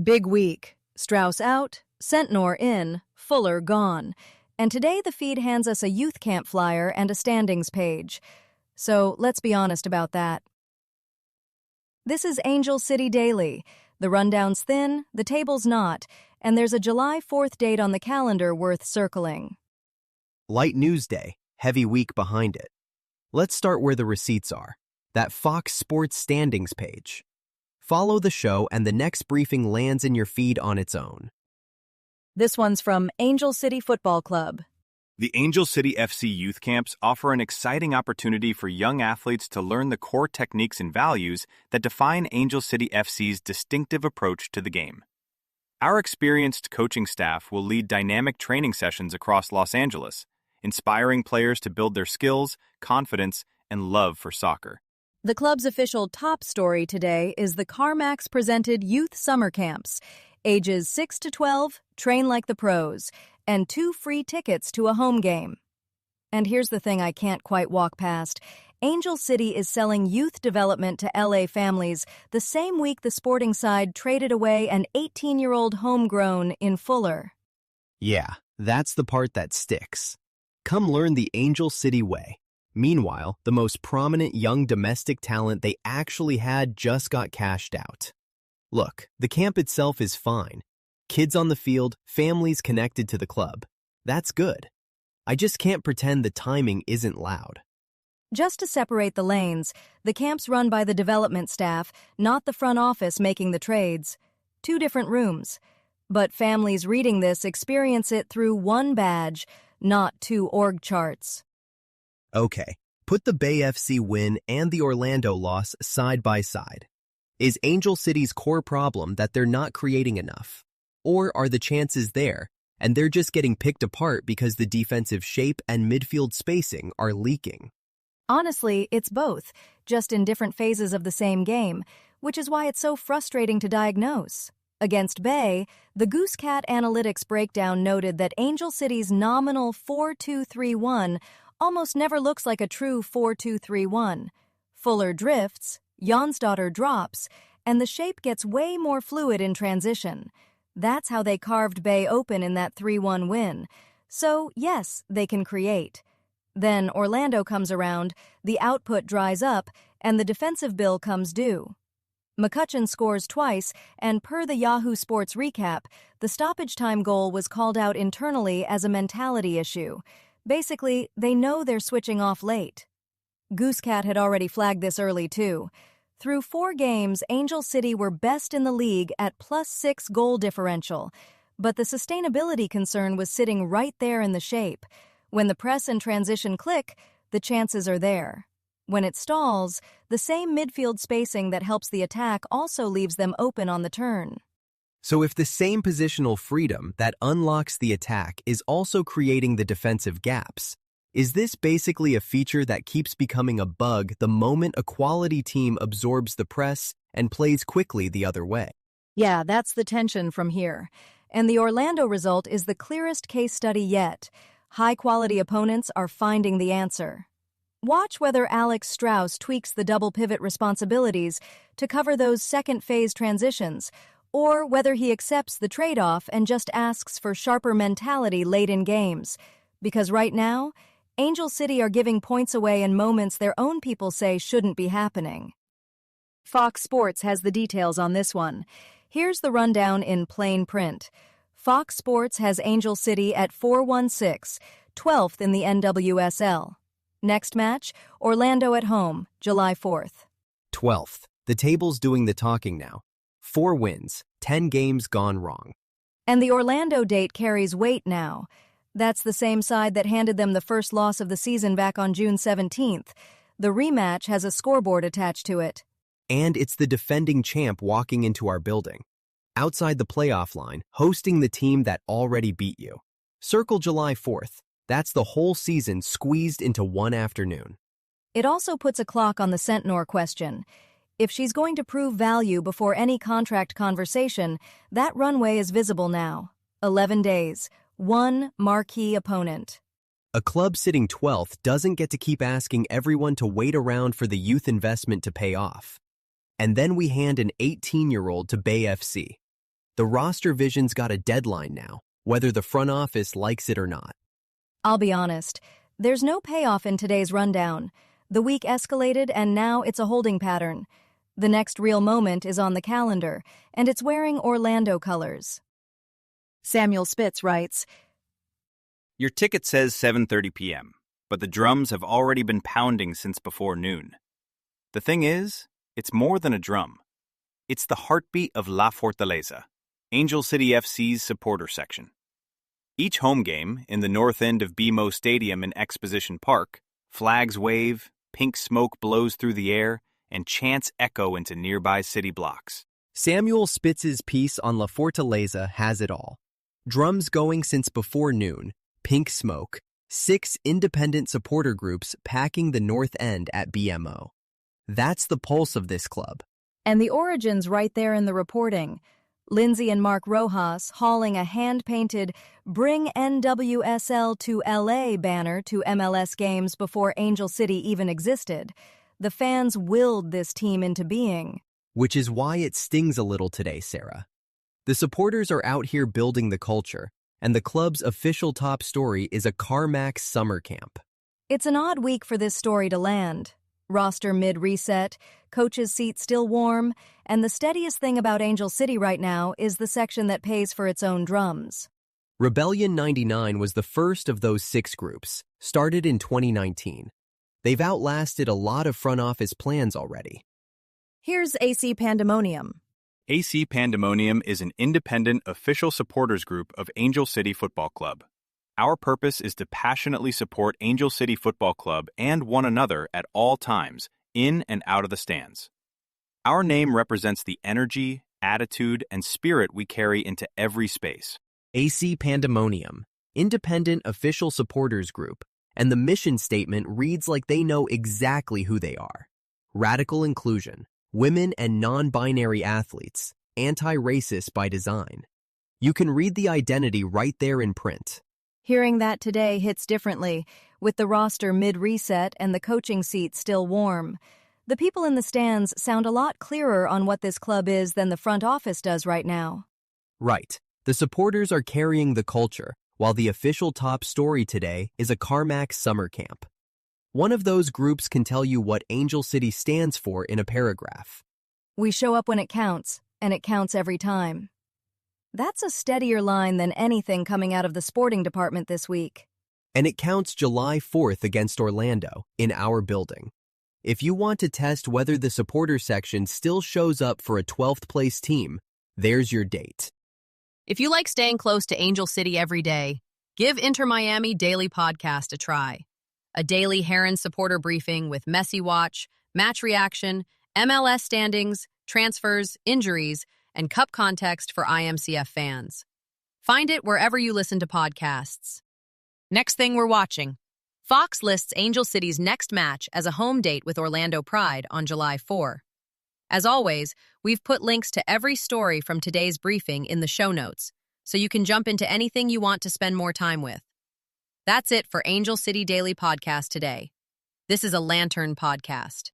Big week. Strauss out, Sentnor in, Fuller gone. And today the feed hands us a youth camp flyer and a standings page. So let's be honest about that. This is Angel City Daily. The rundown's thin, the table's not, and there's a July 4th date on the calendar worth circling. Light news day, heavy week behind it. Let's start where the receipts are, that Fox Sports standings page. Follow the show and the next briefing lands in your feed on its own. This one's from Angel City Football Club. The Angel City FC youth camps offer an exciting opportunity for young athletes to learn the core techniques and values that define Angel City FC's distinctive approach to the game. Our experienced coaching staff will lead dynamic training sessions across Los Angeles, inspiring players to build their skills, confidence, and love for soccer. The club's official top story today is the CarMax-presented Youth Summer Camps. Ages 6 to 12, train like the pros, and 2 free tickets to a home game. And here's the thing I can't quite walk past. Angel City is selling youth development to LA families the same week the sporting side traded away an 18-year-old homegrown in Fuller. Yeah, that's the part that sticks. Come learn the Angel City way. Meanwhile, the most prominent young domestic talent they actually had just got cashed out. Look, the camp itself is fine. Kids on the field, families connected to the club. That's good. I just can't pretend the timing isn't loud. Just to separate the lanes, the camp's run by the development staff, not the front office making the trades. 2 different rooms. But families reading this experience it through one badge, not 2 org charts. Okay, put the Bay FC win and the Orlando loss side by side. Is Angel City's core problem that they're not creating enough? Or are the chances there, and they're just getting picked apart because the defensive shape and midfield spacing are leaking? Honestly, it's both, just in different phases of the same game, which is why it's so frustrating to diagnose. Against Bay, the Goosecat Analytics breakdown noted that Angel City's nominal 4-2-3-1 almost never looks like a true 4-2-3-1. Fuller drifts, Jonsdottir drops, and the shape gets way more fluid in transition. That's how they carved Bay open in that 3-1 win. So, yes, they can create. Then Orlando comes around, the output dries up, and the defensive bill comes due. McCutcheon scores twice, and per the Yahoo Sports recap, the stoppage time goal was called out internally as a mentality issue. Basically, they know they're switching off late. Goosecat had already flagged this early, too. Through 4 games, Angel City were best in the league at +6 goal differential, but the sustainability concern was sitting right there in the shape. When the press and transition click, the chances are there. When it stalls, the same midfield spacing that helps the attack also leaves them open on the turn. So if the same positional freedom that unlocks the attack is also creating the defensive gaps, is this basically a feature that keeps becoming a bug the moment a quality team absorbs the press and plays quickly the other way? Yeah, that's the tension from here. And the Orlando result is the clearest case study yet. High-quality opponents are finding the answer. Watch whether Alex Strauss tweaks the double pivot responsibilities to cover those second-phase transitions, or whether he accepts the trade-off and just asks for sharper mentality late in games. Because right now, Angel City are giving points away in moments their own people say shouldn't be happening. Fox Sports has the details on this one. Here's the rundown in plain print. Fox Sports has Angel City at 4-1-6, 12th in the NWSL. Next match, Orlando at home, July 4th. 12th. The table's doing the talking now. 4 wins, 10 games gone wrong. And the Orlando date carries weight now. That's the same side that handed them the first loss of the season back on June 17th. The rematch has a scoreboard attached to it. And it's the defending champ walking into our building. Outside the playoff line, hosting the team that already beat you. Circle July 4th. That's the whole season squeezed into one afternoon. It also puts a clock on the Sentnor question. If she's going to prove value before any contract conversation, that runway is visible now. 11 days, 1 marquee opponent. A club sitting 12th doesn't get to keep asking everyone to wait around for the youth investment to pay off. And then we hand an 18-year-old to Bay FC. The roster vision's got a deadline now, whether the front office likes it or not. I'll be honest, there's no payoff in today's rundown. The week escalated and now it's a holding pattern. The next real moment is on the calendar, and it's wearing Orlando colors. Samuel Spitz writes, Your ticket says 7:30 p.m., but the drums have already been pounding since before noon. The thing is, it's more than a drum. It's the heartbeat of La Fortaleza, Angel City FC's supporter section. Each home game in the north end of BMO Stadium in Exposition Park, flags wave, pink smoke blows through the air, and chants echo into nearby city blocks. Samuel Spitz's piece on La Fortaleza has it all. Drums going since before noon, pink smoke, 6 independent supporter groups packing the north end at BMO. That's the pulse of this club. And the origin's right there in the reporting. Lindsay and Mark Rojas hauling a hand-painted Bring NWSL to LA banner to MLS games before Angel City even existed. The fans willed this team into being. Which is why it stings a little today, Sarah. The supporters are out here building the culture, and the club's official top story is a CarMax summer camp. It's an odd week for this story to land. Roster mid-reset, coach's seat still warm, and the steadiest thing about Angel City right now is the section that pays for its own drums. Rebellion 99 was the first of those 6 groups, started in 2019. They've outlasted a lot of front office plans already. Here's AC Pandemonium. AC Pandemonium is an independent official supporters group of Angel City Football Club. Our purpose is to passionately support Angel City Football Club and one another at all times, in and out of the stands. Our name represents the energy, attitude, and spirit we carry into every space. AC Pandemonium, independent official supporters group, and the mission statement reads like they know exactly who they are. Radical inclusion, women and non-binary athletes, anti-racist by design. You can read the identity right there in print. Hearing that today hits differently, with the roster mid-reset and the coaching seat still warm. The people in the stands sound a lot clearer on what this club is than the front office does right now. Right. The supporters are carrying the culture, while the official top story today is a CarMax summer camp. One of those groups can tell you what Angel City stands for in a paragraph. We show up when it counts, and it counts every time. That's a steadier line than anything coming out of the sporting department this week. And it counts July 4th against Orlando, in our building. If you want to test whether the supporter section still shows up for a 12th place team, there's your date. If you like staying close to Angel City every day, give Inter Miami Daily Podcast a try. A daily Heron supporter briefing with Messi Watch, match reaction, MLS standings, transfers, injuries, and cup context for IMCF fans. Find it wherever you listen to podcasts. Next thing we're watching. Fox lists Angel City's next match as a home date with Orlando Pride on July 4. As always, we've put links to every story from today's briefing in the show notes, so you can jump into anything you want to spend more time with. That's it for Angel City Daily Podcast today. This is a Lantern podcast.